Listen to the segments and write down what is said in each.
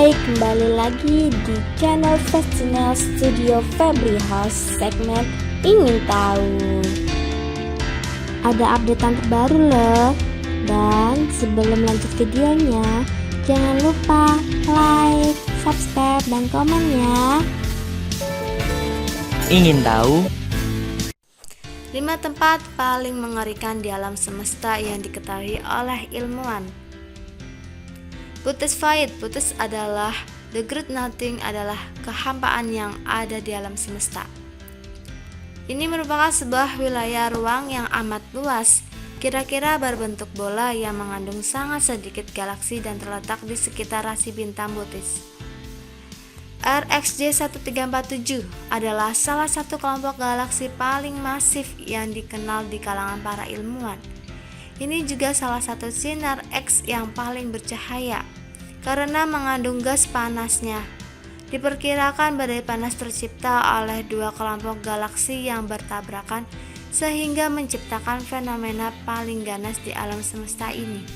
Hai, kembali lagi di channel Festinel Studio Febri House segmen Ingin Tahu. Ada updatean terbaru loh. Dan sebelum lanjut videonya, jangan lupa like, subscribe, dan komen ya. Ingin tahu? 5 tempat paling mengerikan di alam semesta yang diketahui oleh ilmuwan. Buddhist Fight. Buddhist adalah the great nothing, adalah kehampaan yang ada di alam semesta. Ini merupakan sebuah wilayah ruang yang amat luas, kira-kira berbentuk bola yang mengandung sangat sedikit galaksi dan terletak di sekitar rasi bintang Buddhist. RxJ 1347 adalah salah satu kelompok galaksi paling masif yang dikenal di kalangan para ilmuwan. Ini juga salah satu sinar X yang paling bercahaya karena mengandung gas panasnya. Diperkirakan badai panas tercipta oleh dua kelompok galaksi yang bertabrakan sehingga menciptakan fenomena paling ganas di alam semesta ini.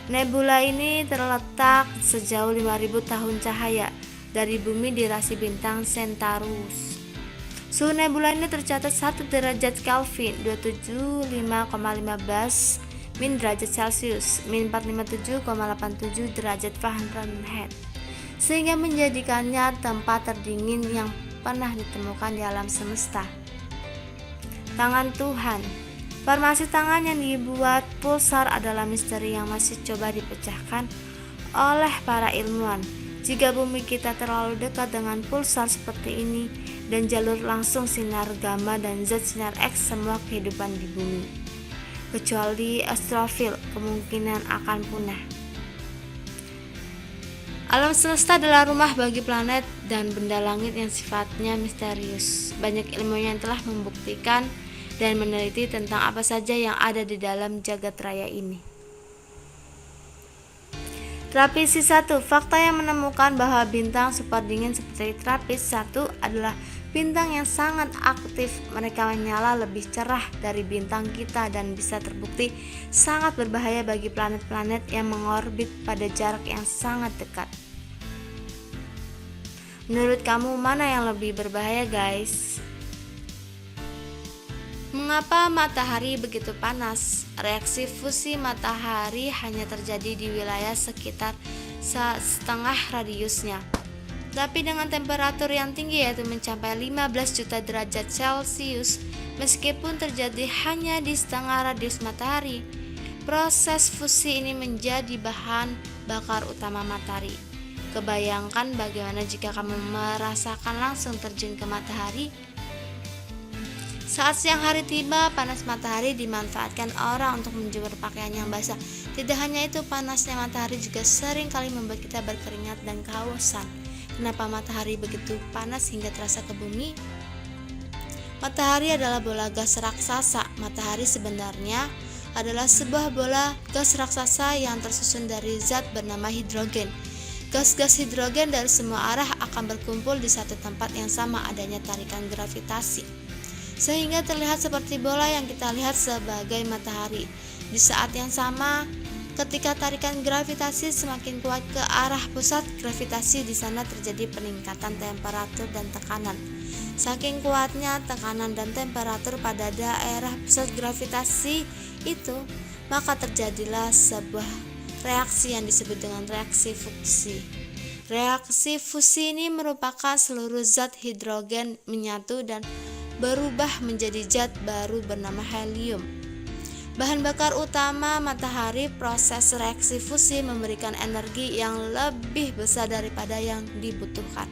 Nebula ini terletak sejauh 5000 tahun cahaya dari bumi di rasi bintang Centaurus. Suhu nebula ini tercatat 1 derajat Kelvin, 275,15 min derajat Celcius, min 457,87 derajat Fahrenheit, sehingga menjadikannya tempat terdingin yang pernah ditemukan di alam semesta. Tangan Tuhan. Formasi tangan yang dibuat pulsar adalah misteri yang masih coba dipecahkan oleh para ilmuwan. Jika bumi kita terlalu dekat dengan pulsar seperti ini dan jalur langsung sinar gamma dan zat sinar X semua kehidupan di bumi, kecuali astrofil, kemungkinan akan punah. Alam semesta adalah rumah bagi planet dan benda langit yang sifatnya misterius. Banyak ilmuwan yang telah membuktikan dan meneliti tentang apa saja yang ada di dalam jagat raya ini. Trapisi 1. Fakta yang menemukan bahwa bintang super dingin seperti Trapis 1 adalah bintang yang sangat aktif. Mereka menyala lebih cerah dari bintang kita dan bisa terbukti sangat berbahaya bagi planet-planet yang mengorbit pada jarak yang sangat dekat. Menurut kamu mana yang lebih berbahaya, guys? Mengapa matahari begitu panas? Reaksi fusi matahari hanya terjadi di wilayah sekitar setengah radiusnya. Tapi dengan temperatur yang tinggi yaitu mencapai 15 juta derajat Celcius, meskipun terjadi hanya di setengah radius matahari, proses fusi ini menjadi bahan bakar utama matahari. Kebayangkan bagaimana jika kamu merasakan langsung terjun ke matahari? Saat siang hari tiba, panas matahari dimanfaatkan orang untuk menjemur pakaian yang basah. Tidak hanya itu, panasnya matahari juga sering kali membuat kita berkeringat dan kehausan. Kenapa matahari begitu panas hingga terasa ke bumi? Matahari adalah bola gas raksasa. Matahari sebenarnya adalah sebuah bola gas raksasa yang tersusun dari zat bernama hidrogen. Gas-gas hidrogen dari semua arah akan berkumpul di satu tempat yang sama, adanya tarikan gravitasi, sehingga terlihat seperti bola yang kita lihat sebagai matahari. Di saat yang sama, ketika tarikan gravitasi semakin kuat ke arah pusat gravitasi, di sana terjadi peningkatan temperatur dan tekanan. Saking kuatnya tekanan dan temperatur pada daerah pusat gravitasi itu, maka terjadilah sebuah reaksi yang disebut dengan reaksi fusi. Reaksi fusi ini merupakan seluruh zat hidrogen menyatu dan berubah menjadi zat baru bernama helium. Bahan bakar utama matahari. Proses reaksi fusi memberikan energi yang lebih besar daripada yang dibutuhkan,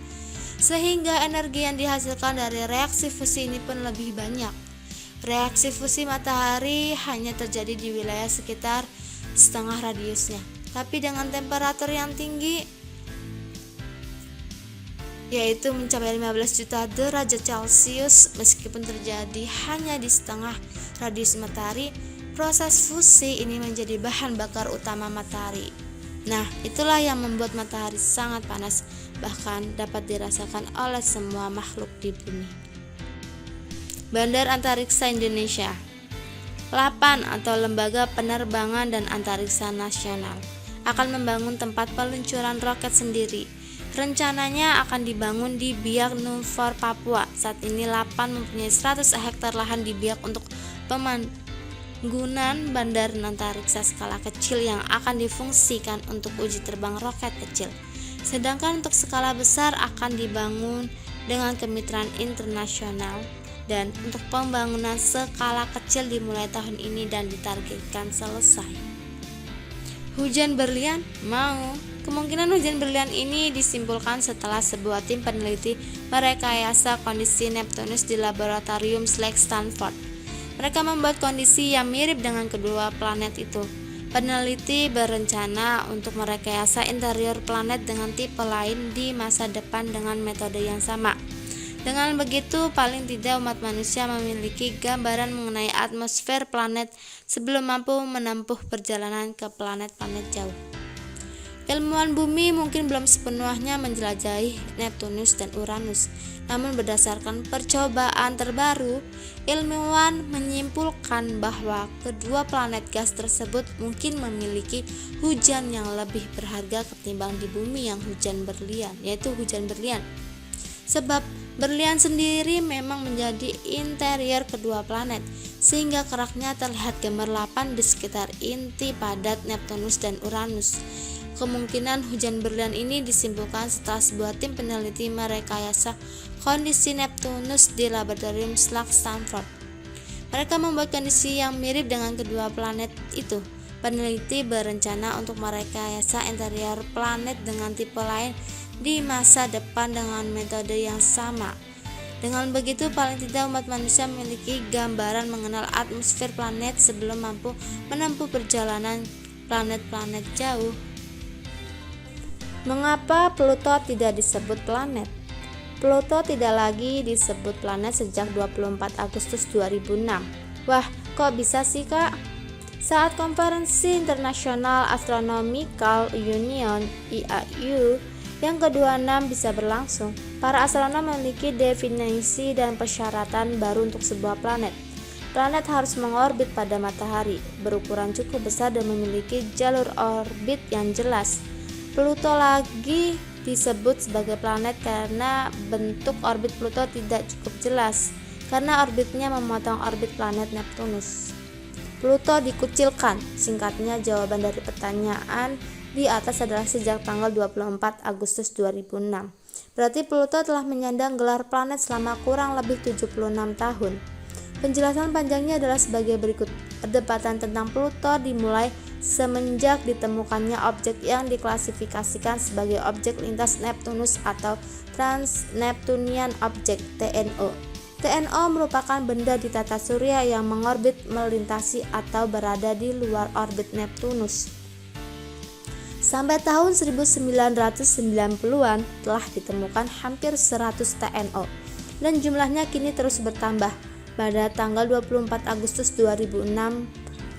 sehingga energi yang dihasilkan dari reaksi fusi ini pun lebih banyak. Reaksi fusi matahari hanya terjadi di wilayah sekitar setengah radiusnya, tapi dengan temperatur yang tinggi, yaitu mencapai 15 juta derajat Celcius. Meskipun terjadi hanya di setengah radius matahari, proses fusi ini menjadi bahan bakar utama matahari. Nah, itulah yang membuat matahari sangat panas, bahkan dapat dirasakan oleh semua makhluk di bumi. Bandar Antariksa Indonesia. LAPAN atau Lembaga Penerbangan dan Antariksa Nasional akan membangun tempat peluncuran roket sendiri. Rencananya akan dibangun di Biak Numfor, Papua. Saat ini Lapan mempunyai 100 hektar lahan di Biak untuk pembangunan bandar antariksa skala kecil yang akan difungsikan untuk uji terbang roket kecil. Sedangkan untuk skala besar akan dibangun dengan kemitraan internasional, dan untuk pembangunan skala kecil dimulai tahun ini dan ditargetkan selesai. Hujan berlian? Mau. Kemungkinan hujan berlian ini disimpulkan setelah sebuah tim peneliti merekayasa kondisi Neptunus di laboratorium SLAC Stanford. Mereka membuat kondisi yang mirip dengan kedua planet itu. Peneliti berencana untuk merekayasa interior planet dengan tipe lain di masa depan dengan metode yang sama. Dengan begitu, paling tidak umat manusia memiliki gambaran mengenai atmosfer planet sebelum mampu menempuh perjalanan ke planet-planet jauh. Ilmuwan bumi mungkin belum sepenuhnya menjelajahi Neptunus dan Uranus, namun berdasarkan percobaan terbaru, ilmuwan menyimpulkan bahwa kedua planet gas tersebut mungkin memiliki hujan yang lebih berharga ketimbang di bumi yang hujan berlian, yaitu hujan berlian. Sebab berlian sendiri memang menjadi interior kedua planet, sehingga keraknya terlihat gambar lapan di sekitar inti padat Neptunus dan Uranus. Kemungkinan hujan berlian ini disimpulkan setelah sebuah tim peneliti merekayasa kondisi Neptunus di laboratorium SLAC Stanford. Mereka membuat kondisi yang mirip dengan kedua planet itu. Peneliti berencana untuk merekayasa interior planet dengan tipe lain di masa depan dengan metode yang sama. Dengan begitu, paling tidak umat manusia memiliki gambaran mengenal atmosfer planet sebelum mampu menempuh perjalanan planet-planet jauh. Mengapa Pluto tidak disebut planet? Pluto tidak lagi disebut planet sejak 24 Agustus 2006. Wah, kok bisa sih, Kak? Saat Konferensi International Astronomical Union (IAU) yang ke-26 bisa berlangsung, para astronom memiliki definisi dan persyaratan baru untuk sebuah planet. Planet harus mengorbit pada matahari, berukuran cukup besar dan memiliki jalur orbit yang jelas. Pluto lagi disebut sebagai planet karena bentuk orbit Pluto tidak cukup jelas, karena orbitnya memotong orbit planet Neptunus. Pluto dikucilkan. Singkatnya, jawaban dari pertanyaan di atas adalah sejak tanggal 24 Agustus 2006. Berarti Pluto telah menyandang gelar planet selama kurang lebih 76 tahun. Penjelasan panjangnya adalah sebagai berikut. Perdebatan tentang Pluto dimulai semenjak ditemukannya objek yang diklasifikasikan sebagai objek lintas Neptunus atau Trans-Neptunian Object (TNO). TNO merupakan benda di tata surya yang mengorbit, melintasi, atau berada di luar orbit Neptunus. Sampai tahun 1990-an telah ditemukan hampir 100 TNO dan jumlahnya kini terus bertambah. Pada tanggal 24 Agustus 2006,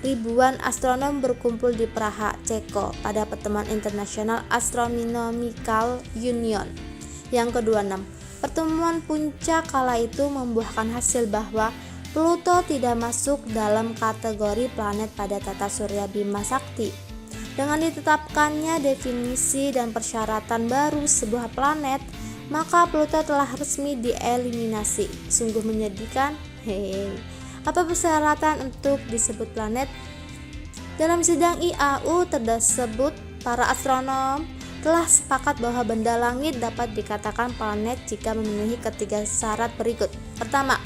ribuan astronom berkumpul di Praha, Ceko pada pertemuan International Astronomical Union yang ke-26. Pertemuan puncak kala itu membuahkan hasil bahwa Pluto tidak masuk dalam kategori planet pada tata surya Bima Sakti. Dengan ditetapkannya definisi dan persyaratan baru sebuah planet, maka Pluto telah resmi dieliminasi. Sungguh menyedihkan. Apa persyaratan untuk disebut planet? Dalam sidang IAU tersebut, para astronom telah sepakat bahwa benda langit dapat dikatakan planet jika memenuhi ketiga syarat berikut. Pertama,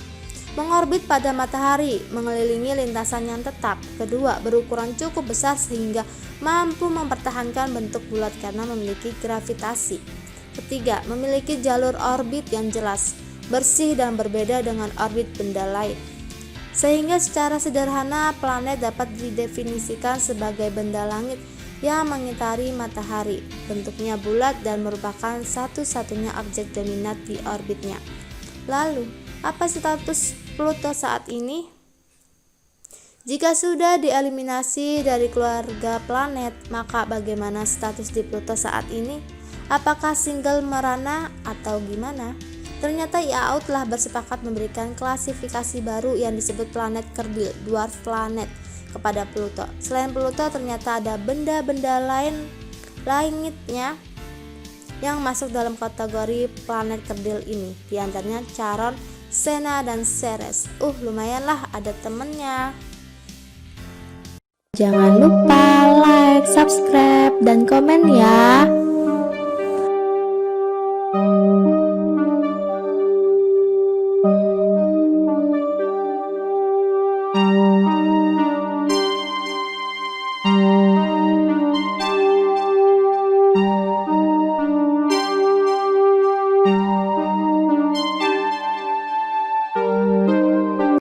mengorbit pada matahari, mengelilingi lintasan yang tetap. Kedua, berukuran cukup besar sehingga mampu mempertahankan bentuk bulat karena memiliki gravitasi. Ketiga, memiliki jalur orbit yang jelas, bersih dan berbeda dengan orbit benda lain. Sehingga secara sederhana planet dapat didefinisikan sebagai benda langit yang mengitari matahari, bentuknya bulat dan merupakan satu-satunya objek dominan di orbitnya. Lalu, apa status Pluto saat ini? Jika sudah dieliminasi dari keluarga planet, maka bagaimana status di Pluto saat ini? Apakah single merana atau gimana? Ternyata IAU telah bersepakat memberikan klasifikasi baru yang disebut planet kerdil, dwarf planet, kepada Pluto. Selain Pluto, ternyata ada benda-benda lain langitnya yang masuk dalam kategori planet kerdil ini. Di antaranya Charon, Sena, dan Ceres. Lumayanlah ada temennya. Jangan lupa like, subscribe, dan komen ya.